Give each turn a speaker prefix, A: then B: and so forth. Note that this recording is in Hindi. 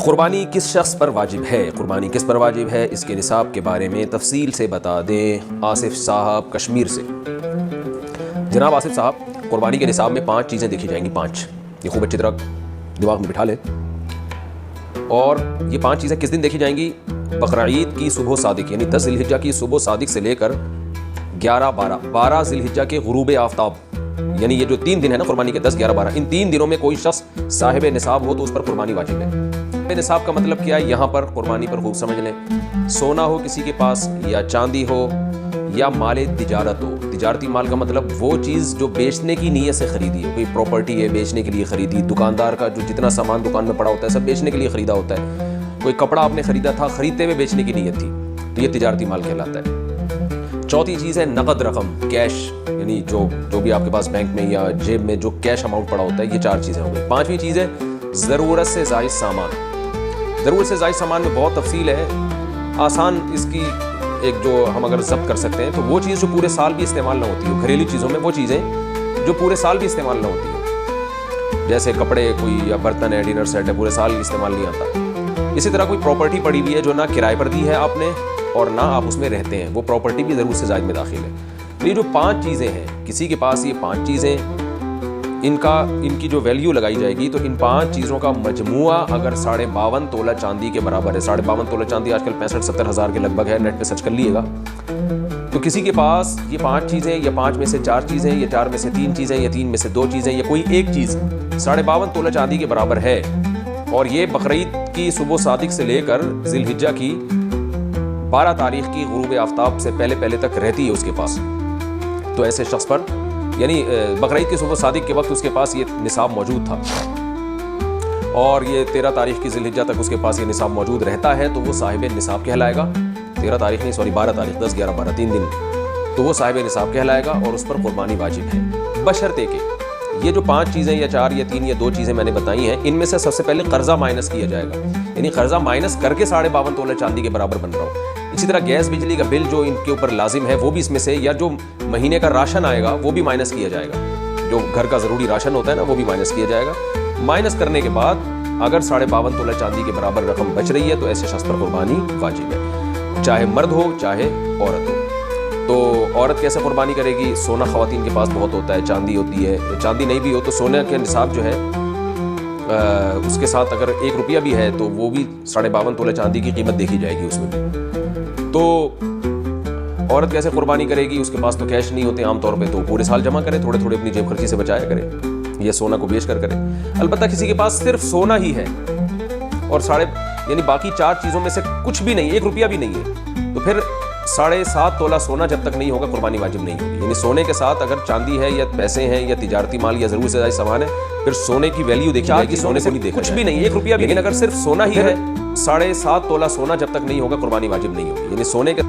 A: कुर्बानी किस शख्स पर वाजिब है, कुर्बानी किस पर वाजिब है, इसके निसाब के बारे में तफसील से बता दें आसिफ साहब कश्मीर से। जनाब आसिफ साहब, कुर्बानी के निसाब में 5 चीज़ें देखी जाएंगी। 5, ये खूब अच्छी तरह दिमाग में बिठा लें। और ये 5 चीज़ें किस दिन देखी जाएंगी? बकरा ईद की सुबह सादिक यानी 10 ज़िलहिज्जा की सुबह सादिक से लेकर 11-12 ज़िलहिज्जा के गुरूब आफ्ताब, यानी ये जो 3 दिन है ना कुर्बानी के, 10, 11, 12, इन 3 दिनों में कोई शख्स साहिब निसाब हो तो उस पर कुर्बानी वाजिब है। निसाब का मतलब क्या है? यहाँ पर कुर्बानी पर खूब समझ लें। सोना हो किसी के पास, या चांदी हो, या माल तिजारत हो। तिजारती माल का मतलब वो चीज़ जो बेचने की नीयत से खरीदी हो। कोई प्रॉपर्टी है, बेचने के लिए खरीदी। दुकानदार का जो जितना सामान दुकान में पड़ा होता है सब बेचने के लिए खरीदा होता है। कोई कपड़ा आपने खरीदा था, खरीदते हुए बेचने की नीयत थी, तो ये तिजारती माल कहलाता है। चौथी चीज़ है नकद रकम, कैश, यानी जो भी आपके पास बैंक में या जेब में जो कैश अमाउंट पड़ा होता है। ये 4 चीज़ें हो गई। 5वीं चीज़ है ज़रूरत से ज़ायद सामान। ज़रूरत से ज़ायद सामान में बहुत तफसील है। आसान इसकी एक जो हम अगर ज़ब्त कर सकते हैं तो वो चीज़ जो पूरे साल भी इस्तेमाल ना होती हो। घरेलू चीज़ों में वो चीज़ें जो पूरे साल भी इस्तेमाल ना होती हो, जैसे कपड़े कोई या बर्तन है, डिनर सेट है, पूरे साल इस्तेमाल नहीं आता। इसी तरह कोई प्रॉपर्टी पड़ी हुई है जो ना किराए पर दी है आपने और ना आप उसमें रहते हैं, वो प्रॉपर्टी भी ज़रूरत से ज़ायद में दाखिल है। तो ये जो 5 चीज़ें हैं, किसी के पास ये 5 चीज़ें, इनकी जो वैल्यू लगाई जाएगी तो इन 5 चीज़ों का मजमुआ अगर 52.5 तोला चांदी के बराबर है। 52.5 तोला चांदी आजकल 65-70 हज़ार के लगभग है, नेट पे सर्च कर लीजिएगा। तो किसी के पास ये 5 चीज़ें, या 5 में से 4 चीज़ें, या 4 में से 3 चीज़ें, या 3 में से 2 चीज़ें, या कोई एक चीज़ 52.5 तोला चांदी के बराबर है, और ये बकरीद की सुबह सादिक से लेकर ज़िलहिज्जा की 12 तारीख की गुरूब आफ्ताब से पहले तक रहती है उसके पास, तो ऐसे शख्स पर, यानी बकरीद की सुबह सादिक के वक्त उसके पास ये निसाब मौजूद था और ये 13 तारीख की ज़िलहिज्जा तक उसके पास ये निसाब मौजूद रहता है, तो वो साहिब निसाब कहलाएगा। 13 तारीख नहीं, सॉरी 12 तारीख, 10, 11, 12, 3 दिन, तो वो साहिब निसाब कहलाएगा और उस पर कुर्बानी वाजिब है। बशर्ते के ये जो 5 चीज़ें या 4 या 3 या 2 चीज़ें मैंने बताई हैं, इनमें से सबसे पहले कर्जा माइनस किया जाएगा, यानी कर्जा माइनस करके 52.5 तोला चांदी के बराबर बन रहा हो। इसी तरह गैस बिजली का बिल जो इनके ऊपर लाजिम है वो भी इसमें से, या जो महीने का राशन आएगा वो भी माइनस किया जाएगा। जो घर का ज़रूरी राशन होता है ना, वो भी माइनस किया जाएगा। माइनस करने के बाद अगर 52.5 तोला चांदी के बराबर रकम बच रही है तो ऐसे शख्स पर कुर्बानी वाजिब है, चाहे मर्द हो चाहे औरत हो। तो औरत कैसे कुर्बानी करेगी? सोना ख़वातीन के पास बहुत होता है, चांदी होती है। तो चांदी नहीं भी हो तो सोने के निसाब जो है उसके साथ अगर 1 रुपया भी है तो वो भी 52.5 तोला चांदी की कीमत देखी जाएगी उसमें भी। तो औरत कैसे कुर्बानी करेगी? उसके पास तो कैश नहीं होते आमतौर पे, तो पूरे साल जमा करे, थोड़े थोड़े अपनी जेब खर्ची से बचाया करे, या सोना को बेच कर करे। अलबत्ता किसी के पास सिर्फ सोना ही है और यानी बाकी 4 चीज़ों में से कुछ भी नहीं, 1 रुपया भी नहीं है, तो फिर 7.5 तोला सोना जब तक नहीं होगा कुर्बानी वाजिब नहीं होगी। यानी सोने के साथ अगर चांदी है या पैसे हैं या तिजारती माल या ज़रूर से ज़्यादा सामान है, फिर सोने की वैल्यू देखी जाएगी, सोने से नहीं देखा कुछ भी नहीं, 1 रुपया भी। लेकिन अगर सिर्फ सोना ही है, 7.5 तोला सोना जब तक नहीं होगा कुर्बानी वाजिब नहीं होगी। यानी सोने के